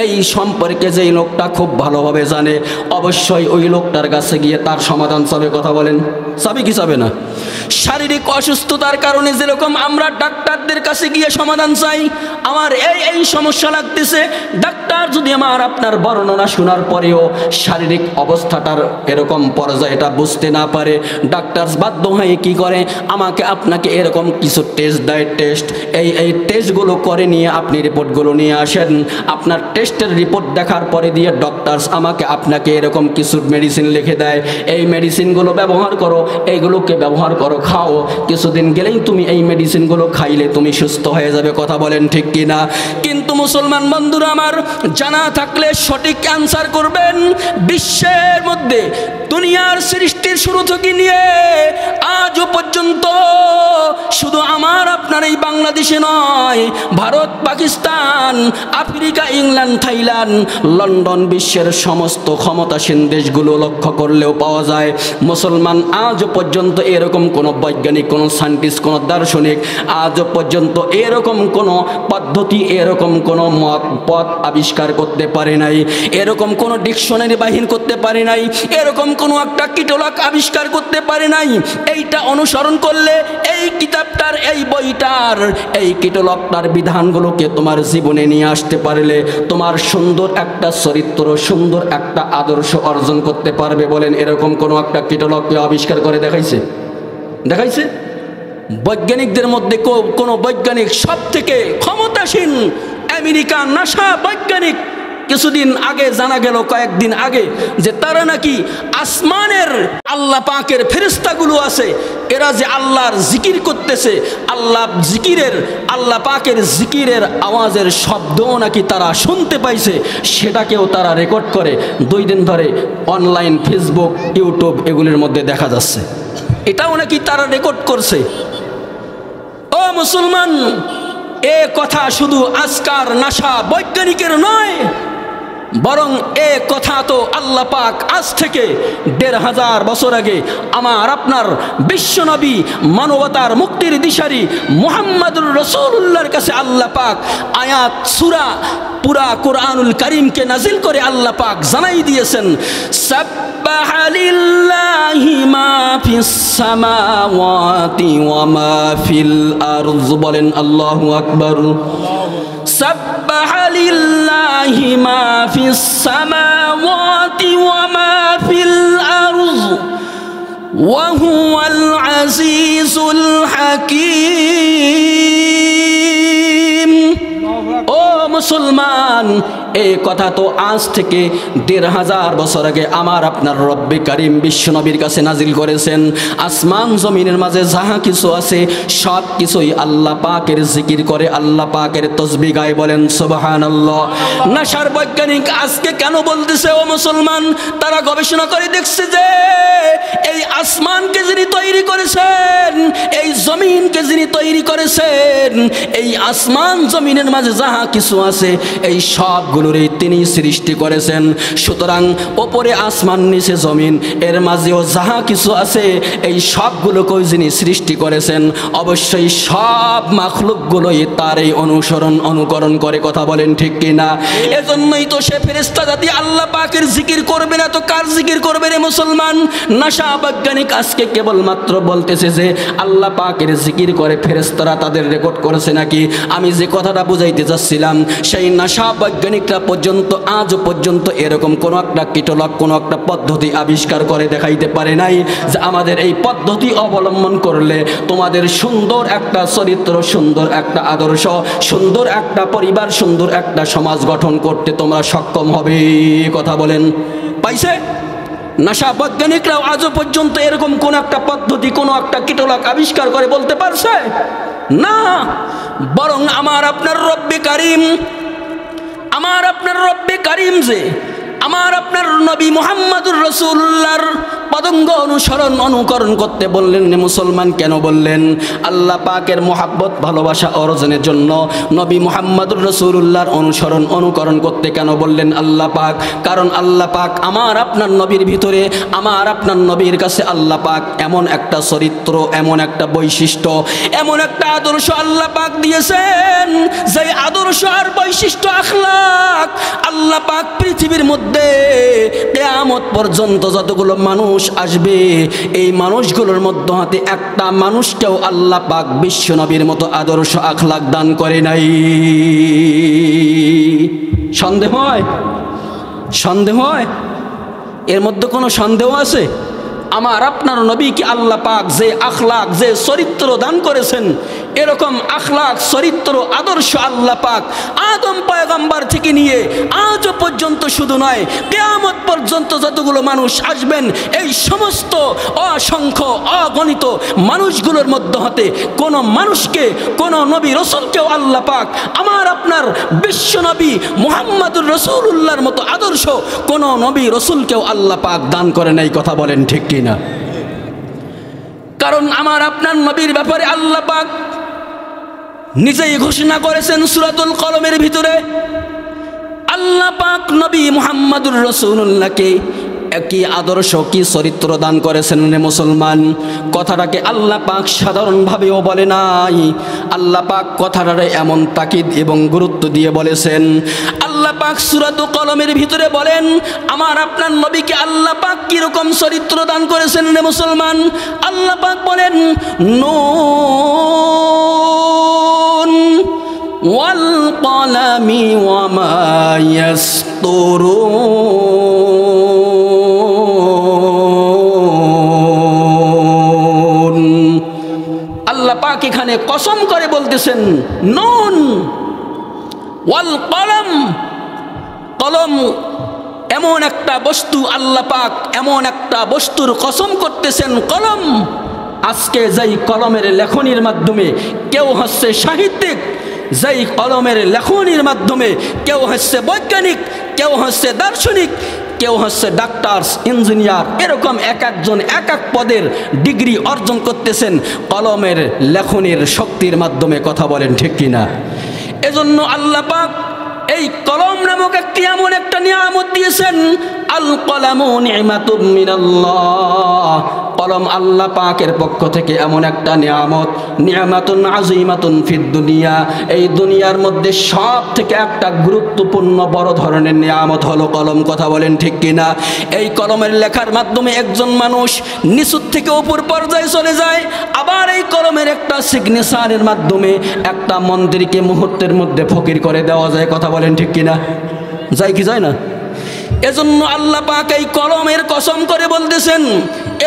এই সম্পর্কে যেই লোকটা খুব ভালোভাবে জানে, অবশ্যই ওই লোকটার কাছে গিয়ে তার সমাধান চাবে। কথা বলেন, চাবে কি চাবে না? শারীরিক অসুস্থতার কারণে যেরকম আমরা ডাক্তারদের কাছে গিয়ে সমাধান চাই, আমার এই সমস্যা লাগতেছে, ডাক্তার যদি আমার আপনার বর্ণনা শোনার পরেও শারীরিক অবস্থাটার এরকম পর্যায়টা বুঝতে না পারে, ডাক্তার বাধ্য হয়ে কি করে? আমাকে আপনাকে এরকম কিছু টেস্ট দেয়, এই টেস্টগুলো করে নিয়ে আপনি রিপোর্টগুলো নিয়ে আসেন। আপনার টেস্টের রিপোর্ট দেখার পরে দিয়ে ডক্টরস আমাকে আপনাকে এরকম কিছু মেডিসিন লিখে দেয়, এই মেডিসিনগুলো ব্যবহার করো, এইগুলোকে ব্যবহার করো, খাও, কিছুদিন গেলেই তুমি এই মেডিসিনগুলো খাইলে তুমি সুস্থ হয়ে যাবে। কথা বলেন ঠিক কিনা? কিন্তু মুসলমান বন্ধুরা আমার, জানা থাকলে সঠিক অ্যান্সার করবেন। বিশ্বের মধ্যে দুনিয়ার সৃষ্টির শুরু থেকে নিয়ে আজও পর্যন্ত শুধু আমার আপনার এই বাংলাদেশে নয়, Bharat, Pakistan, Africa, England, Thailand, London, বিশ্বের সমস্ত ক্ষমতাসীন দেশগুলো লক্ষ্য করলেও পাওয়া যায় মুসলমান আজও পর্যন্ত এরকম কোনো বৈজ্ঞানিক, কোনো সায়েন্টিস্ট, কোনো দার্শনিক আজও পর্যন্ত এরকম কোনো পদ্ধতি, এরকম কোনো পথ আবিষ্কার করতে পারে নাই, এরকম কোনো ডিকশনারি বাহির করতে পারে নাই, এরকম কোনো একটা কিটলক আবিষ্কার করতে পারে নাই। এইটা অনুসরণ করলে, এই কিতাবটার, এই বইটার, এই কিটলকটার বিধানগুলোকে তোমার জীবনে নিয়ে আসতে পারলে তোমার সুন্দর একটা চরিত্র, সুন্দর একটা আদর্শ অর্জন করতে পারবে। বলেন, এরকম কোনো একটা কিটলককে আবিষ্কার করে দেখাইছে? বৈজ্ঞানিকদের মধ্যে কোনো বৈজ্ঞানিক, সব থেকে ক্ষমতাসীন আমেরিকা নাসা বৈজ্ঞানিক, কিছুদিন আগে জানা গেল, কয়েকদিন আগে, যে তারা নাকি আসমানের আল্লাহ পাকের ফেরেশতাগুলো আছে, এরা যে আল্লাহর জিকির করতেছে, আল্লাহ পাকের জিকিরের আওয়াজের শব্দও নাকি তারা শুনতে পাইছে, সেটাকেও তারা রেকর্ড করে 2 দিন ধরে অনলাইন, ফেসবুক, ইউটিউব এগুলির মধ্যে দেখা যাচ্ছে। এটাও নাকি তারা রেকর্ড করছে। ও মুসলমান, এ কথা শুধু আজকার নাসা বৈজ্ঞানিকের নয়, বরং এ কথা তো আল্লাহ পাক আজ থেকে 1500 বছর আগে আমার আপনার বিশ্বনবী, মানবতার মুক্তির দিশারি মুহাম্মদুর রাসূলুল্লাহর কাছে আল্লাহ পাক আয়াত, সূরা, পুরা কোরআনুল কারীমকে নাজিল করে আল্লাহ পাক জানাই দিয়েছেন, সাব্বাহা লিল্লাহি মা ফিস সামাওয়াতি ওয়া মা ফিল আরদ। বলেন আল্লাহু আকবার। সাব্বাহা লিল্লাহি মা ফিস সামাওয়াতি ওয়া মা ফিল আরদ ওয়া হুয়াল আজিজুল হাকীম। ও মুসলমান, এই কথা তো আজ থেকে ১৫০০ বছর আগে আমার আপনার রব্বে কারিম বিশ্বনবীর কাছে নাজিল করেছেন। আসমান জমিনের মাঝে যাহা কিছু আছে সব কিছুই আল্লাহ পাকের জিকির করে, আল্লাহ পাকের তসবিহ গায়, বলেন সুবহানাল্লাহ। নাসার বৈজ্ঞানিক আজকে কেন বলতেছে ও মুসলমান, তারা গবেষণা করে দেখছে যে এই আসমানকে যিনি তৈরি করেছেন, এই জমিনকে যিনি তৈরি করেছেন, এই আসমান জমিনের মাঝে যাহা কিছু আছে এই সবগুলোরই তিনি সৃষ্টি করেছেন। সুতরাং ওপরে আসমান নিচে জমিন এর মাঝেও যাহা কিছু আছে এই সবগুলোকেও যিনি সৃষ্টি করেছেন, অবশ্যই সব মাখলুকগুলোই তার এই অনুকরণ করে, কথা বলেন ঠিক কিনা? এজন্যই তো সে ফেরেশতা জাতি আল্লাহ পাকের জিকির করবে না তো কার জিকির করবে রে মুসলমান? নাসা বৈজ্ঞানিক আজকে কেবলমাত্র বলতেছে যে আল্লাহ পাকের জিকির করে ফেরেশতারা তাদের রেকর্ড করেছে নাকি। আমি যে কথাটা বুঝাইতে চাচ্ছিলাম সেই নাসা বৈজ্ঞানিকরা পর্যন্ত আজও পর্যন্ত এরকম কোনো একটা কীটলক কোনো একটা পদ্ধতি আবিষ্কার করে দেখাইতে পারে নাই যে আমাদের এই পদ্ধতি অবলম্বন করলে তোমাদের সুন্দর একটা চরিত্র, সুন্দর একটা আদর্শ, সুন্দর একটা পরিবার, সুন্দর একটা সমাজ গঠন করতে তোমরা সক্ষম হবে, কথা বলেন। পাইছে? নাসা বৈজ্ঞানিকরাও আজও পর্যন্ত এরকম কোন একটা পদ্ধতি কোনো একটা কীটলক আবিষ্কার করে বলতে পারছে না। বরং আমার আপনার রব্বে কারিম যে আমার আপনার নবী মুহাম্মদুর রাসূলুল্লাহর পদঙ্গ অনুকরণ করতে বললেন। মুসলমান কেন বললেন? আল্লাহ পাকের মোহাব্বত ভালোবাসা অর্জনের জন্য নবী মুহাম্মদুর রাসূলুল্লাহর অনুকরণ করতে কেন বললেন আল্লাহ পাক? কারণ আল্লাহ পাক আমার আপনার নবীর ভিতরে, আমার আপনার নবীর কাছে আল্লাহ পাক এমন একটা চরিত্র, এমন একটা বৈশিষ্ট্য, এমন একটা আদর্শ আল্লাহ পাক দিয়েছেন, যে আদর্শ আর বৈশিষ্ট্য আখলাক আল্লাহ পাক পৃথিবীর মধ্যে কিয়ামত পর্যন্ত যতগুলো মানুষ আসবে এই মানুষগুলোর মধ্যে হাতে একটা মানুষকেও আল্লাহ পাক বিশ্ব নবীর মতো আদর্শ আখলাক দান করে নাই। সন্দেহ হয়? এর মধ্যে কোনো সন্দেহ আছে? আমার আপনার নবীকে আল্লাহ পাক যে আখলাক, যে চরিত্র দান করেছেন, এরকম আখলাক, চরিত্র, আদর্শ আল্লাহ পাক আদম পয়গম্বর থেকে নিয়ে আজও পর্যন্ত শুধু নয় কিয়ামত পর্যন্ত যতগুলো মানুষ আসবেন এই সমস্ত অসংখ্য অগণিত মানুষগুলোর মধ্যে হতে কোনো মানুষকে, কোনো নবী রসুলকেও আল্লাহ পাক আমার আপনার বিশ্ব নবী মুহাম্মদুর রাসূলুল্লাহর মতো আদর্শ কোনো নবী রসুলকেও আল্লাহ পাক দান করে নাই, কথা বলেন ঠিক কিনা? কারণ আমার আপনার নবীর ব্যাপারে আল্লাহ পাক নিজেই ঘোষণা করেছেন সূরাতুল কলমের ভিতরে। আল্লাহ পাক নবী মুহাম্মদুর রাসূলুল্লাহকে একই আদর্শ, কি চরিত্র দান করেছেন রে মুসলমান। কথাটাকে আল্লাহ পাক সাধারণভাবেও বলে নাই, আল্লাহ পাক কথাটারে এমন তাকিদ এবং গুরুত্ব দিয়ে বলেছেন। আল্লাহ পাক সূরাতুল কলমের ভিতরে বলেন আমার আপনার নবীকে আল্লাহ পাক কিরকম চরিত্র দান করেছেন রে মুসলমান। আল্লাহ পাক বলেন নুন ওয়াল কলামি ওয়া মা ইয়াসতুরুন। আল্লাহ পাক এখানে কসম করে বলতেছেন নুন ওয়াল কলম। কলম এমন একটা বস্তু, আল্লাহ পাক এমন একটা বস্তুর কসম করতেছেন কলম। আজকে যেই কলমের লেখনির মাধ্যমে কেউ হচ্ছে সাহিত্যিক, যেই কলমের লেখনির মাধ্যমে কেউ হচ্ছে বৈজ্ঞানিক, কেউ হচ্ছে দার্শনিক, কেউ হচ্ছে ডাক্তার, ইঞ্জিনিয়ার, এরকম এক একজন এক এক পদের ডিগ্রি অর্জন করতেছেন কলমের লেখনির শক্তির মাধ্যমে, কথা বলেন ঠিক কিনা? এজন্য আল্লাহ পাক এই কলম নামক একটি এমন একটা নিয়ামত দিয়েছেন। আল কলামু নি'মাতুম মিনাল্লাহ। কলম আল্লাহ পাকের পক্ষ থেকে এমন একটা নিয়ামত, নিয়ামাতুন আযীমাতুন ফিদ দুনিয়া। এই দুনিয়ার মধ্যে সব থেকে একটা গুরুত্বপূর্ণ বড় ধরনের নিয়ামত হলো কলম, কথা বলেন ঠিক কিনা? এই কলমের লেখার মাধ্যমে একজন মানুষ নিচু থেকে উপর পর্যায়ে চলে যায়, আবার এই কলমের একটা সিগনেচারের মাধ্যমে একটা মন্দিরকে মুহূর্তের মধ্যে ফকির করে দেওয়া যায়, কথা বলেন ঠিক কিনা? যায় কি যায় না? এজন্য আল্লাহ পাক এই কলমের কসম করে বলতেছেন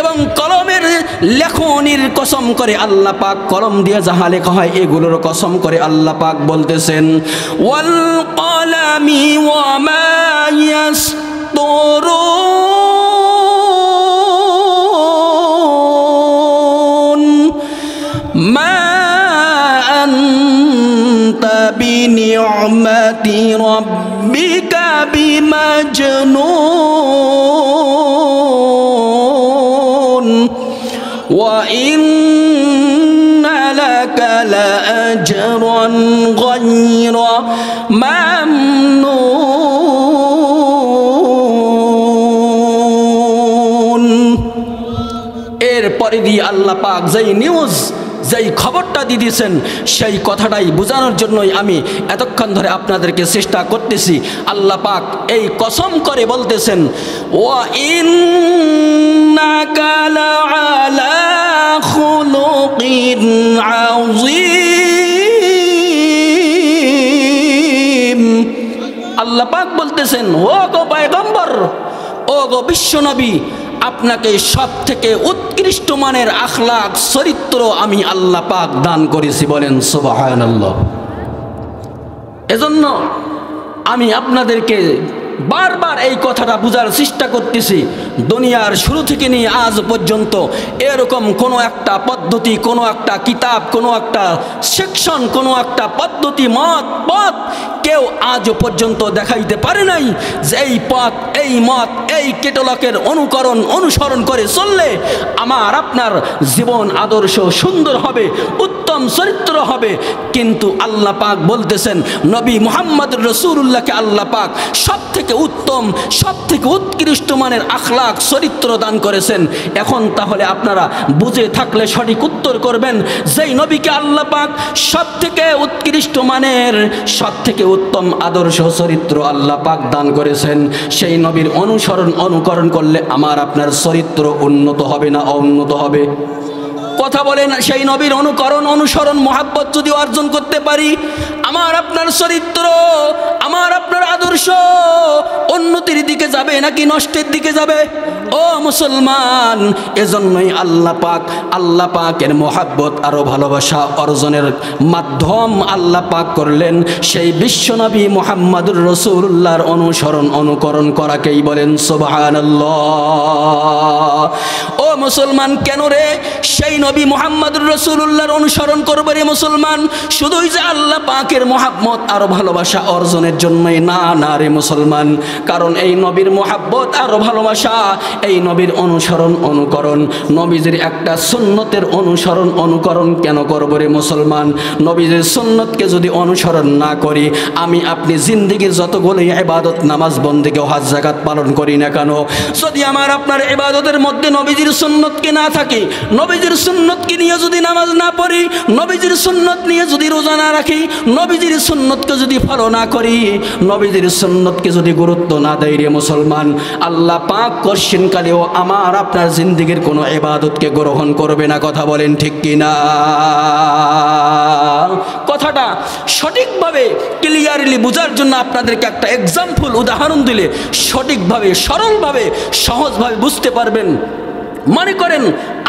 এবং কলমের লেখনির কসম করে আল্লাহ পাক কলম দিয়ে যাহা লেখা হয় এগুলোর কসম করে আল্লাহ পাক বলতেছেন ওয়াল কলামি ওয়া يسترون ما أنت بنعمة ربك بمجنون وإن لك لأجرا غير ممنون এরপরে দিয়ে আল্লাহ পাক যেই নিউজ যেই খবরটা দিয়ে দিয়েছেন সেই কথাটাই বোঝানোর জন্যই আমি এতক্ষণ ধরে আপনাদেরকে চেষ্টা করতেছি। আল্লাহ পাক এই কসম করে বলতেছেন ওয়া ইন্নাকা লাআলা খুলুকিন আযীম। আল্লাহ পাক বলতেছেন ও গো পয়গম্বর, ও গো বিশ্বনবী, আপনাকে সব থেকে উৎকৃষ্ট মানের আখলাক চরিত্র আমি আল্লাহ পাক দান করেছি। বলেন সুবহানাল্লাহ। এজন্য আমি আপনাদেরকে বারবার এই কথাটা বোঝার চেষ্টা করতেছি, দুনিয়ার শুরু থেকে নিয়ে আজ পর্যন্ত এরকম কোনো একটা পদ্ধতি, কোনো একটা কিতাব, কোনো একটা সেকশন, কোনো একটা পদ্ধতি, পথ কেউ আজও পর্যন্ত দেখাইতে পারে নাই যে এই পথ, এই মত, এই কেটলকের অনুসরণ করে চললে আমার আপনার জীবন আদর্শ সুন্দর হবে, উত্তম চরিত্র হবে। কিন্তু আল্লাহ পাক বলতেছেন নবী মুহাম্মদ রাসূলুল্লাহকে আল্লাহ পাক সব থেকে উত্তম, সব থেকে উৎকৃষ্ট মানের আখলাক চরিত্র দান করেছেন। এখন তাহলে আপনারা বুঝে থাকলে সঠিক উত্তর করবেন, যেই নবীকে আল্লাহ পাক সব থেকে উৎকৃষ্ট মানের, সব থেকে উত্তম আদর্শ চরিত্র আল্লাহ পাক দান করেছেন, সেই নবীর অনুকরণ করলে আমার আপনার চরিত্র উন্নত হবে না অউন্নত হবে? কথা বলেন। সেই নবীর অনুসরণ মহাব্বত যদি অর্জন করতে পারি, আমার আপনার চরিত্র, আমার আপনার আদর্শ উন্নতির দিকে যাবে নাকি নষ্টের দিকে যাবে? ও মুসলমান, এজন্যই আল্লাহ পাকের মহাব্বত আরো ভালোবাসা অর্জনের মাধ্যম আল্লাহ পাক করলেন সেই বিশ্বনবী মুহাম্মদুর রাসূলুল্লাহর অনুকরণ করাকেই বলেন সুবহানাল্লাহ। ও মুসলমান, কেন রে সেই নবী মুহাম্মদুর রাসূলুল্লাহর অনুসরণ করবে রে মুসলমান? শুধুই যে আল্লাহ পাকের মহাব্বত আর ভালোবাসা অর্জনের জন্যই না, না রে মুসলমান। কারণ এই নবীর মহাব্বত আর ভালোবাসা, এই নবীর অনুকরণ, নবীজির একটা সুন্নতের অনুকরণ কেন করব রে মুসলমান? নবীজির সুন্নতকে যদি অনুসরণ না করি, আমি আপনি জিন্দেগির যতগুলো ইবাদত, নামাজ, বন্দেগি, হজ, যাকাত পালন করি না কেন, যদি আমার আপনার ইবাদতের মধ্যে নবীজির সুন্নতকে না থাকে, নবীজির সুন্নতকে নিয়ে যদি নামাজ না পড়ি, নবীজির সুন্নত নিয়ে যদি রোজা না রাখি, নবীজির সুন্নতকে যদি ফলো না করি, নবীজির সুন্নতকে যদি গুরুত্ব না দেই রে মুসলমান, আল্লাহ পাক কশিনকালেও আমার আপনার জিন্দেগির কোনো ইবাদতকে গ্রহণ করবে না। কথা বলেন ঠিক কিনা? কথাটা সঠিকভাবে ক্লিয়ারলি বোঝার জন্য আপনাদেরকে একটা এক্সাম্পল, উদাহরণ দিলে সঠিকভাবে, সরলভাবে, সহজভাবে বুঝতে পারবেন। মনে করেন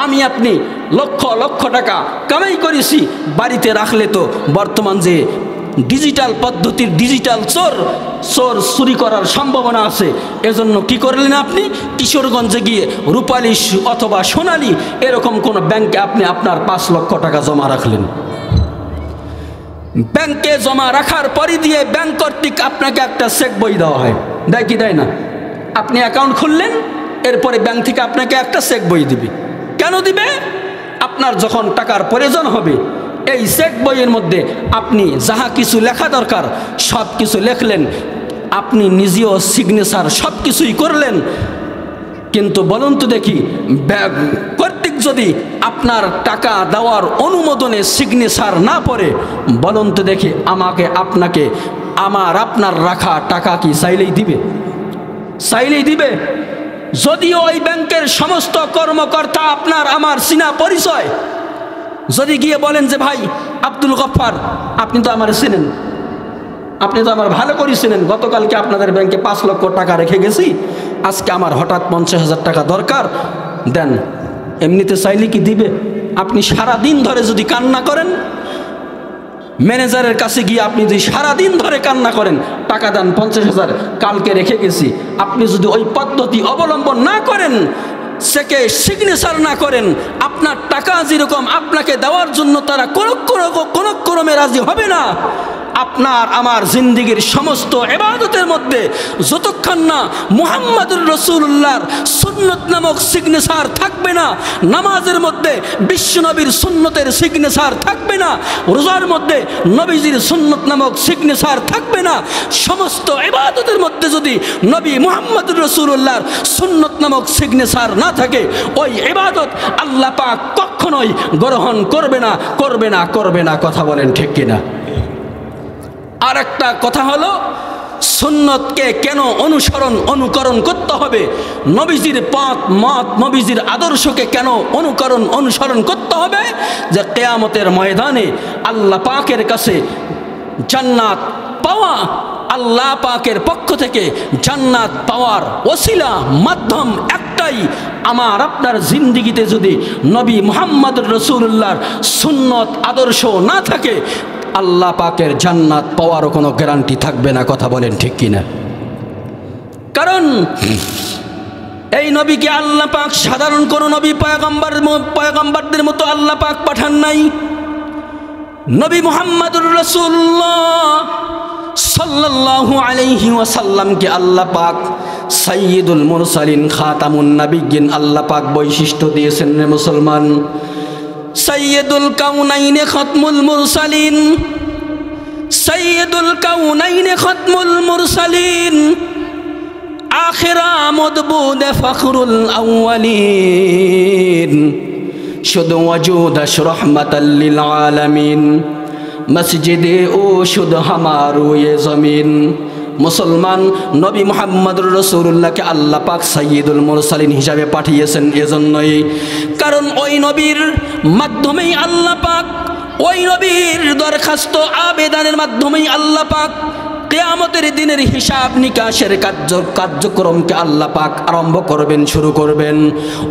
আমি আপনি লক্ষ লক্ষ টাকা কামাই করেছি, বাড়িতে রাখলে তো বর্তমান যে ডিজিটাল পদ্ধতির ডিজিটাল চোর চুরি করার সম্ভাবনা আছে। এজন্য কি করলেন আপনি? কিশোরগঞ্জে গিয়ে রূপালী অথবা সোনালী এরকম কোনো ব্যাংকে আপনি আপনার 5 লক্ষ টাকা জমা রাখলেন। ব্যাংকে জমা রাখার পরই দিয়ে ব্যাংক কর্তৃক আপনাকে একটা চেক বই দেওয়া হয়, দেয় কি দেয় না? আপনি অ্যাকাউন্ট খুললেন, এরপরে ব্যাংক থেকে আপনাকে একটা চেক বই দিবে। কেন দিবে? আপনার যখন টাকার প্রয়োজন হবে, এই চেক বইয়ের মধ্যে আপনি যাহা কিছু লেখা দরকার সব কিছু লেখলেন, আপনি নিজেও সিগনেচার সব কিছুই করলেন। কিন্তু বলুন তো দেখি, ব্যাংক কর্তৃক যদি আপনার টাকা দেওয়ার অনুমোদনে সিগনেচার না পড়ে, বলুন তো দেখি আমাকে আপনাকে আমার আপনার রাখা টাকা কি চাইলেই দিবে? চাইলেই দিবে? যদিও ওই ব্যাংকের সমস্ত কর্মকর্তা আপনার আমার চিনা পরিচয়, যদি গিয়ে বলেন যে ভাই আব্দুল গফফার, আপনি তো আমার চিনেন, আপনি তো আমার ভালো করে চিনেন, গতকালকে আপনাদের ব্যাংকে 5 লক্ষ টাকা রেখে গেছি, আজকে আমার হঠাৎ 50,000 টাকা দরকার, দেন। এমনিতে চাইলে কি দিবে? আপনি সারা দিন ধরে যদি কান্না করেন, ম্যানেজারের কাছে গিয়ে আপনি যদি সারাদিন ধরে কান্না করেন, টাকা দেন 50,000 কালকে রেখে গেছি, আপনি যদি ওই পদ্ধতি অবলম্বন না করেন, সেকে সিগনেচার না করেন, আপনার টাকা যেরকম আপনাকে দেওয়ার জন্য তারা কোনো ক্রমে রাজি হবে না। আপনার আমার জিন্দিগির সমস্ত ইবাদতের মধ্যে যতক্ষণ না মুহাম্মাদুর রাসূলুল্লাহর সুন্নত নামক সিগনেচার থাকবে না, নামাজের মধ্যে বিশ্বনবীর সুন্নতের সিগনেচার থাকবে না, রোজার মধ্যে নবীজির সুন্নত নামক সিগনেচার থাকবে না, সমস্ত ইবাদতের মধ্যে যদি নবী মুহাম্মাদুর রাসূলুল্লাহর সুন্নত নামক সিগনেচার না থাকে, ওই ইবাদত আল্লাহ পাক কখনোই গ্রহণ করবে না। কথা বলেন ঠিক কিনা? আর একটা কথা হলো, সুন্নতকে কেন অনুকরণ করতে হবে, নবীজির পথ মত নবীজির আদর্শকে কেন অনুসরণ করতে হবে, যে কিয়ামতের ময়দানে আল্লাহ পাকের কাছে জান্নাত পাওয়া, আল্লাহ পাকের পক্ষ থেকে জান্নাত পাওয়ার ওসিলা মাধ্যম একটাই, আমার আপনার জিন্দিগিতে যদি নবী মুহাম্মদুর রাসূলুল্লাহর সুন্নত আদর্শ না থাকে, আল্লাহ পাকের জান্নাত পাওয়ারও কোনো গ্যারান্টি থাকবে না। কথা বলেন ঠিক কিনা? কারণ এই নবীকে আল্লাহ পাক সাধারণ কোনো নবী পয়গম্বরদের মতো আল্লাহ পাক পাঠান নাই। নবী মুহাম্মদুর রাসূলুল্লাহ সাল্লাল্লাহু আলাইহি ওয়াসাল্লামকে আল্লাহ পাক সাইয়্যিদুল মুরসালিন খাতামুন নবিয়্যিন আল্লাহ পাক বৈশিষ্ট্য দিয়েছেন রে মুসলমান। সাইয়্যিদুল কাউনাইনে খতমুল মুরসালিন, সাইয়্যিদুল কাউনাইনে খতমুল মুরসালিন, আখিরা মদবুদে ফখরুল আউয়ালিন, শুধু ওয়াজুদাশ রহমাতাল লিল আলামিন, মসজিদে ও শুধু হামারু এ জমিন। মুসলমান, নবী মুহাম্মদুর রাসূলুল্লাহকে আল্লাহ পাক সাইয়্যিদুল মুরসালিন হিসাবে পাঠিয়েছেন এজন্যই, কারণ ওই নবীর মাধ্যমেই আল্লাহ পাক, ওই নবীর দরখাস্ত আবেদনের মাধ্যমেই আল্লাহ পাক কিয়ামতের দিনের হিসাব নিকাশের কার্যক্রমকে আল্লাহ পাক আরম্ভ করবেন, শুরু করবেন।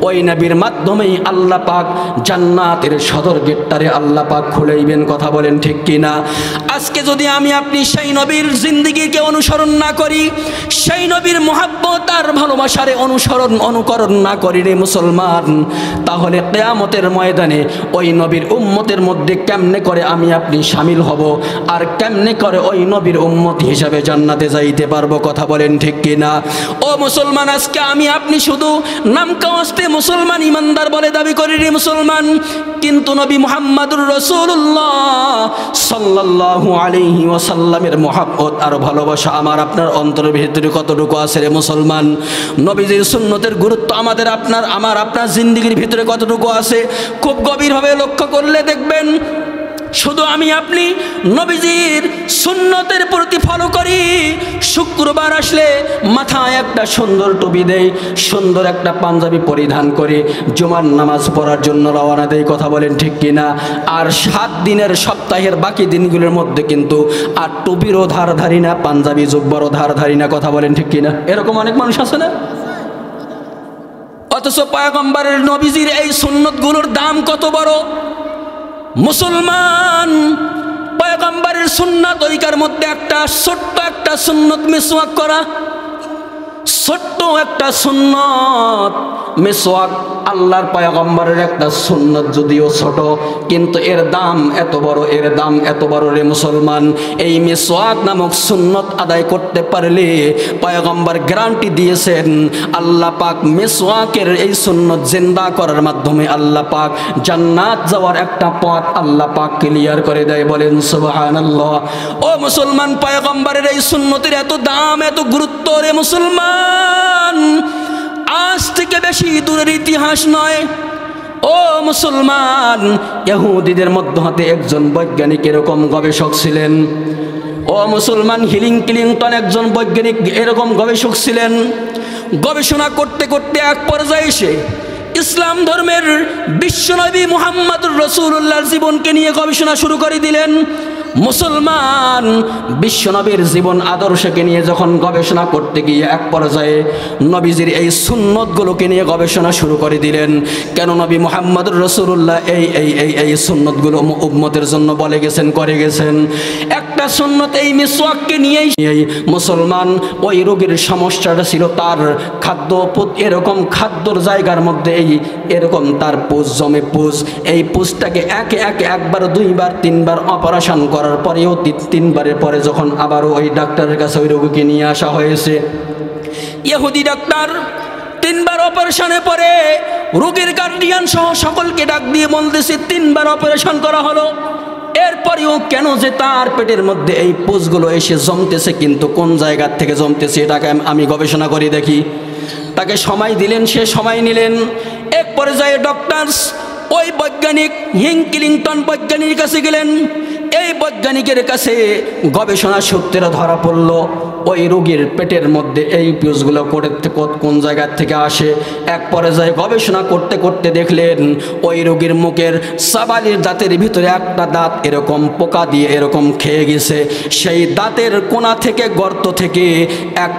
ওই নবীর মাধ্যমেই আল্লাহ পাক জান্নাতের সদর গেটটারে আল্লাহ পাক খুলেইবেন। কথা বলেন ঠিক কিনা? আজকে যদি আমি আপনি সেই নবীর জিন্দিগিকে অনুসরণ না করি, সেই নবীর মহাব্বত আর ভালোবাসারে অনুকরণ না করি রে মুসলমান, তাহলে কিয়ামতের ময়দানে ওই নবীর উম্মতের মধ্যে কেমনে করে আমি আপনি শামিল হব, আর কেমনে করে ওই নবীর উম্মত হিসাবে জান্নাতে যাইতে পারবো? কথা বলেন ঠিক কিনা? ও মুসলমান, আজকে আমি আপনি শুধু নাম কাওয়াস্তে মুসলমান ইমানদার বলে দাবি করি রে মুসলমান, কিন্তু নবী মুহাম্মদুর রাসূলুল্লাহ সাল্লাল্লাহু আলাইহি ওয়াসাল্লামের মহব্বত আর ভালোবাসা আমার আপনার অন্তরের ভিতরে কতটুকু আছে রে মুসলমান? নবীজির সুন্নতের গুরুত্ব আমার আপনার জিন্দেগির ভিতরে কতটুকু আছে? খুব গভীরভাবে লক্ষ্য করলে দেখবেন, শুধু আমি আপনি নবীজির সুন্নতের প্রতি ফলো করি, শুক্রবার আসলে মাথায় একটা সুন্দর টুপি দেই, সুন্দর একটা পাঞ্জাবি পরিধান করে জুমার নামাজ পড়ার জন্য রওনা দেই। কথা বলেন ঠিক কিনা? আর 7 দিনের সপ্তাহের বাকি দিনগুলোর মধ্যে কিন্তু আর টুপিরও ধার ধারি না, পাঞ্জাবি জুব্বারও ধার ধারি না। কথা বলেন ঠিক কিনা? এরকম অনেক মানুষ আছে না? অথচ পয়গম্বরের নবীজির এই সুন্নতগুলোর দাম কত বড়! মুসলমান, পয়গম্বরের সুন্নাত তরিকার মধ্যে একটা ছোট্ট একটা সুন্নত মিসওয়াক করা, ছোট্ট একটা সুন্নত মিসওয়াক। আল্লাহর পয়গম্বরের একটা সুন্নত যদিও ছোট, কিন্তু এর দাম এত বড়, এর দাম এত বড় রে মুসলমান। এই মিসওয়াক নামক সুন্নত আদায় করতে পারলে পয়গম্বর গ্যারান্টি দিয়েছেন, আল্লাহ পাক মিসওয়াকের এই সুন্নত জিন্দা করার মাধ্যমে আল্লাহ পাক জান্নাত যাওয়ার একটা পথ আল্লাহ পাক ক্লিয়ার করে দেয়। বলেন সুবহানাল্লাহ। ও মুসলমান, পয়গম্বরের এই সুন্নতের এত দাম, এত গুরুত্ব রে মুসলমান, আজ থেকে বেশি দূরের ইতিহাস নয়। ও মুসলমান, ইহুদিদের মধ্যে হতে একজন বৈজ্ঞানিক এরকম গবেষক ছিলেন। ও মুসলমান, ক্লিনটন একজন বৈজ্ঞানিক এরকম গবেষক ছিলেন। গবেষণা করতে করতে এক পর্যায়ে এসে ইসলাম ধর্মের বিশ্বনবী মুহাম্মদুর রাসূলুল্লাহর জীবনকে নিয়ে গবেষণা শুরু করে দিলেন। মুসলমান বিশ্বনবীর জীবন আদর্শকে নিয়ে যখন গবেষণা করতে গিয়ে এক পর্যায়ে নবীজির এই সুন্নতগুলোকে নিয়ে গবেষণা শুরু করে দিলেন। কেন নবী মুহাম্মদুর রাসূলুল্লাহ এই সুন্নতগুলো উম্মতের জন্য বলে গেছেন, করে গেছেন। একটা সুন্নত এই মিসওয়াককে নিয়েই মুসলমান ওই রোগীর সমস্যাটা ছিল তার খাদ্য, এরকম খাদ্যর জায়গার মধ্যে এরকম তার পুজ জমে, এই পুজটাকে একবার দুইবার তিনবার অপারেশন করার পরেও তিনবারের পরে যখন আবারও ওই ডাক্তারের কাছে ওই রোগীকে নিয়ে আসা হয়েছে, ইহুদি ডাক্তার তিনবার অপারেশনের পরে রোগীর গার্ডিয়ান সহ সকলকে ডাক দিয়ে বলতেছে তিনবার অপারেশন করা হলো, এরপরেও কেন যে তার পেটের মধ্যে এই পুজগুলো এসে জমতেছে, কিন্তু কোন জায়গার থেকে জমতেছে এটাকে আমি গবেষণা করে দেখি। তাকে সময় দিলেন, সে সময় নিলেন। এক পর্যায়ে ডক্টরস ওই বৈজ্ঞানিক হিংকিলিংটন বৈজ্ঞানিকের কাছে গেলেন। এই বৈজ্ঞানিকের কাছে গবেষণা সূত্রে ধরা পড়ল ওই রোগীর পেটের মধ্যে এই পিউজগুলো কোন জায়গার থেকে আসে। এক পর্যায়ে গবেষণা করতে করতে দেখলেন ওই রোগীর মুখের সাবালির দাঁতের ভিতরে একটা দাঁত এরকম পোকা দিয়ে এরকম খেয়ে গেছে। সেই দাঁতের কোণা থেকে, গর্ত থেকে এক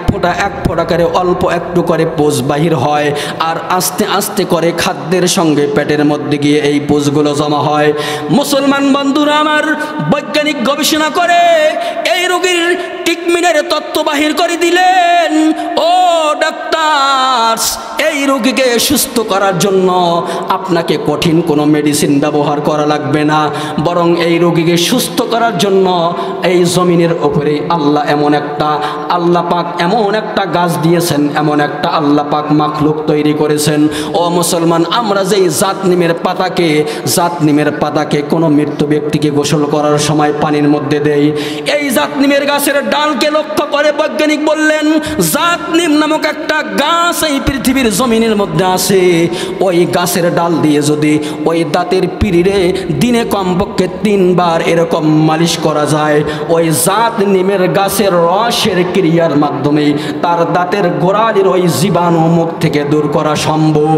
ফোঁটা করে অল্প একটু করে পুজ বাহির হয়, আর আস্তে আস্তে করে খাদ্যের সঙ্গে পেটের মধ্যে গিয়ে এই পুজগুলো জমা হয়। মুসলমান বন্ধুরা আমার, বৈজ্ঞানিক গবেষণা করে এই রোগীর ট্রিটমেন্টের তত্ত্ব বাহির করে দিলেন। ও ডাক্তার, এই রোগীকে সুস্থ করার জন্য আপনাকে কঠিন কোনো মেডিসিন ব্যবহার করা লাগবে না, বরং এই রোগীকে সুস্থ করার জন্য এই জমিনের উপরে আল্লাহ পাক এমন একটা গাছ দিয়েছেন, এমন একটা আল্লাহ পাক মাখলুক তৈরি করেছেন। ও মুসলমান, আমরা যেই জাতনিমের পাতাকে কোনো মৃত্যু ব্যক্তিকে গোসল করার সময় পানির মধ্যে দেই, এই জাতনিমের গাছের ডালকে লক্ষ্য করে বৈজ্ঞানিক বললেন জাতনিম নামক একটা গাছ এই পৃথিবীর জমিনের মধ্যে আছে। ওই গাছের ডাল দিয়ে যদি ওই দাঁতের পিঁড়ে দিনে কমপক্ষে 3 বার এরকম মালিশ করা যায়, ওই জাতনিমের গাছের রসের ক্রিয়ার মাধ্যমে তার দাঁতের গোড়ালির ওই জীবাণু মুখ থেকে দূর করা সম্ভব।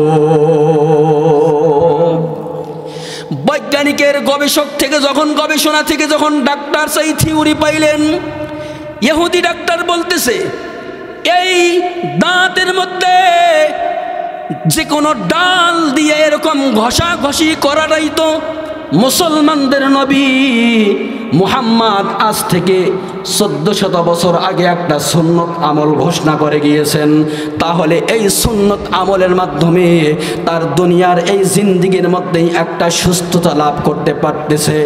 বৈজ্ঞানিকের গবেষণা থেকে যখন ডাক্তার সেই থিওরি পাইলেন, ইহুদি ডাক্তার বলতেছে এই দাঁতের মধ্যে যে কোনো ডাল দিয়ে এরকম ঘষাঘষি করাটাই তো মুসলমানদের নবী মুহাম্মদ আজ থেকে 1400 বছর আগে একটা সুন্নত আমল ঘোষণা করে গিয়েছেন। তাহলে এই সুন্নত আমলের মাধ্যমে তার দুনিয়ার এই জিন্দেগির মধ্যেই একটা সুস্থতা লাভ করতে পারতেছে।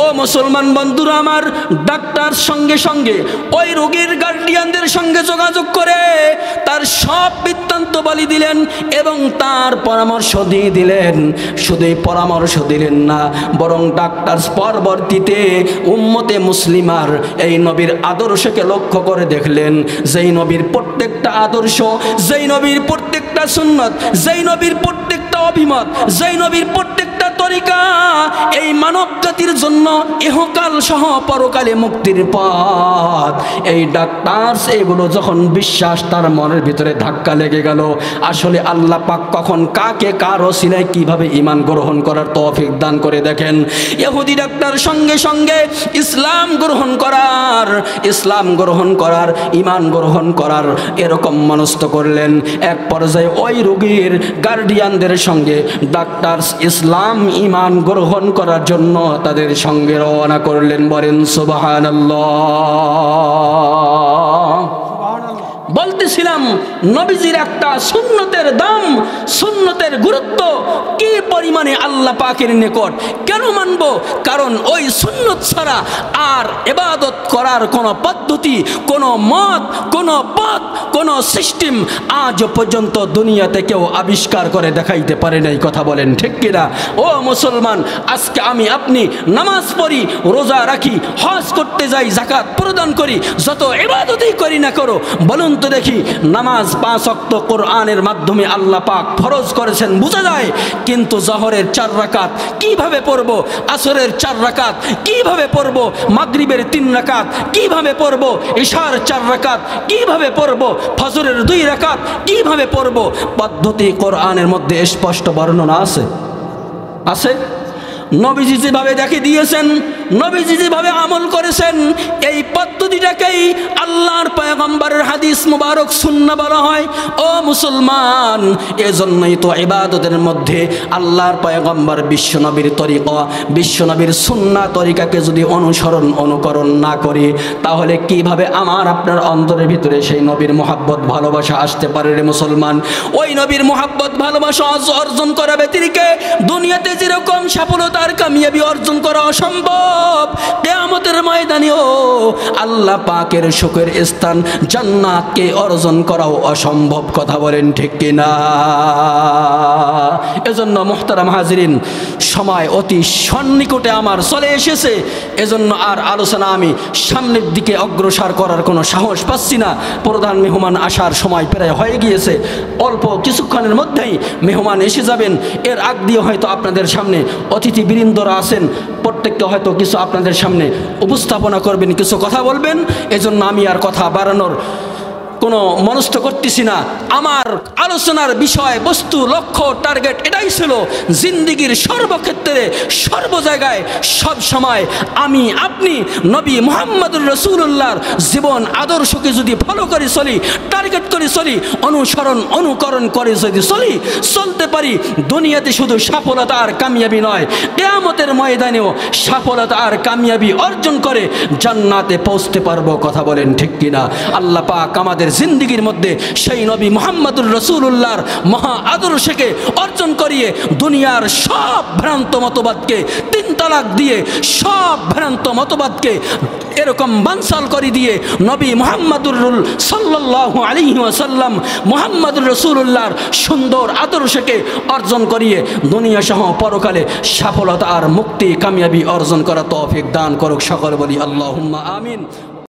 ও মুসলমান বন্ধুরা আমার, ডাক্তার সঙ্গে সঙ্গে ওই রোগীর গার্ডিয়ানদের সঙ্গে যোগাযোগ করে তার সব বৃত্তান্ত বলি দিলেন এবং তার পরামর্শ দিয়ে দিলেন। শুধু পরামর্শ দিলেন না, বরং ডাক্তার পরবর্তীতে উম্মতে মুসলিমার এই নবীর আদর্শকে লক্ষ্য করে দেখলেন, যেই নবীর প্রত্যেকটা আদর্শ, যেই নবীর প্রত্যেকটা সুন্নত, যেই নবীর প্রত্যেকটা অভিমত, যেই নবীর প্রত্যেকটা তরিকা এই মানব জাতির জন্য ইহকাল সহ পরকালে মুক্তির পথ। এই ডাক্তার এগুলো যখন বিশ্বাস তার মনের ভিতরে ধাক্কা লেগে গেল, আসলে আল্লাহ পাক কখন কাকে কার ওসিলায় কিভাবে ঈমান গ্রহণ করার তৌফিক দান করে দেখেন। ইহুদি ডাক্তার সঙ্গে সঙ্গে ইসলাম গ্রহণ করার ঈমান গ্রহণ করার এরকম মনস্থ করলেন। এক পর্যায়ে ওই রোগীর গার্ডিয়ানদের সঙ্গে ডাক্তার ইসলাম ঈমান গ্রহণ করার জন্য তাদের সঙ্গে রওনা করলেন। বলেন সুবহানাল্লাহ। বলতেছিলাম নবীজির একটা সুন্নতের দাম, সুন্নতের গুরুত্ব কি পরিমাণে আল্লাহ পাকের নিকট। কেন মানব? কারণ ওই সুন্নত ছাড়া আর ইবাদত করার কোনো পদ্ধতি, কোনো মত, কোনো পথ, কোনো সিস্টেম আজ পর্যন্ত দুনিয়াতে কেউ আবিষ্কার করে দেখাইতে পারে নাই। কথা বলেন ঠিক কিনা? ও মুসলমান, আজকে আমি আপনি নামাজ পড়ি, রোজা রাখি, হজ করতে যাই, যাকাত প্রদান করি, যত ইবাদতই করি না করো, বলুন তো দেখি নামাজ 5 ওয়াক্ত কোরআনের মাধ্যমে আল্লাহ পাক ফরজ করেছেন, বোঝা যায়। কিন্তু জহরের 4 রাকাত কিভাবে পড়ব, আসরের 4 রাকাত কিভাবে পড়ব, মাগরিবের 3 রাকাত কিভাবে পড়ব, ইশার 4 রাকাত কিভাবে পড়ব, ফজরের 2 রাকাত কিভাবে পড়ব, পদ্ধতি কোরআনের মধ্যে স্পষ্ট বর্ণনা আছে। নবীজি যেভাবে দেখে দিয়েছেন নবীজি যেভাবে আমল করেছেন এই পদ্ধতিটাকেই আল্লাহর পয়গম্বরের হাদিস মুবারক সুন্নাহ বলা হয়। ও মুসলমান, এজন্যই তো ইবাদতের মধ্যে আল্লাহর পয়গম্বর বিশ্বনবীর তরিকা, বিশ্বনবীর সুন্নাহ তরিকাকে যদি অনুকরণ না করি, তাহলে কিভাবে আমার আপনার অন্তরের ভিতরে সেই নবীর মুহাব্বত ভালোবাসা আসতে পারে রে মুসলমান? ওই নবীর মুহাব্বত ভালোবাসা অর্জন করা ব্যতিরিকে দুনিয়াতে যেরকম সফলতার কামিয়াবি অর্জন করা অসম্ভব, কিয়ামতের ময়দানেও আল্লাহ পাকের সুখের স্থান জান্নাতকে অর্জন করাও অসম্ভব। কথা বলেন ঠিক কিনা? এজন্য মুহতারাম হাজিরিন, সময় অতি সন্নিকটে আমার চলে এসেছে। এজন্য আর আলোচনা আমি সামনের দিকে অগ্রসর করার কোনো সাহস পাচ্ছি না। প্রধান মেহমান আসার সময় প্রায় হয়ে গিয়েছে, অল্প কিছুক্ষণের মধ্যেই মেহমান এসে যাবেন। এর আগ দিয়ে হয়তো আপনাদের সামনে অতিথিবৃন্দরা আছেন, প্রত্যেককে হয়তো কিছু আপনাদের সামনে উপস্থাপনা করবেন, কিছু কথা বলবেন। এজন্য আমি আর কথা বাড়ানোর কোনো মনস্থ করতেছি না। আমার আলোচনার বিষয় বস্তু লক্ষ্য টার্গেট এটাই ছিল, জিন্দিগির সর্বক্ষেত্রে সর্ব জায়গায় সব সময় আমি আপনি নবী মুহাম্মদুর রাসূলুল্লাহর জীবন আদর্শকে যদি ফলো করে চলি, টার্গেট করে চলি, অনুকরণ করে যদি চলতে পারি, দুনিয়াতে শুধু সফলতা আর কামিয়াবি নয়, কিয়ামতের ময়দানেও সফলতা আর কামিয়াবি অর্জন করে জান্নাতে পৌঁছতে পারবো। কথা বলেন ঠিক কিনা? আল্লাহ পাক আমাদের জিন্দিগির মধ্যে সেই নবী মুহাম্মদুর রাসূলুল্লাহর মহা আদর্শকে অর্জন করিয়ে দুনিয়ার সব ভ্রান্ত মতবাদকে তিন তালাক দিয়ে, সব ভ্রান্ত মতবাদকে এরকম বানসাল করে দিয়ে নবী মুহাম্মদুর সাল্লাল্লাহু আলাইহি ওয়াসাল্লাম মুহাম্মদুর রাসূলুল্লাহর সুন্দর আদর্শকে অর্জন করিয়ে দুনিয়া সহ পরকালে সফলতা আর মুক্তি কামিয়াবি অর্জন করা তৌফিক দান করুক। সকলে বলি আল্লাহুম্মা আমিন।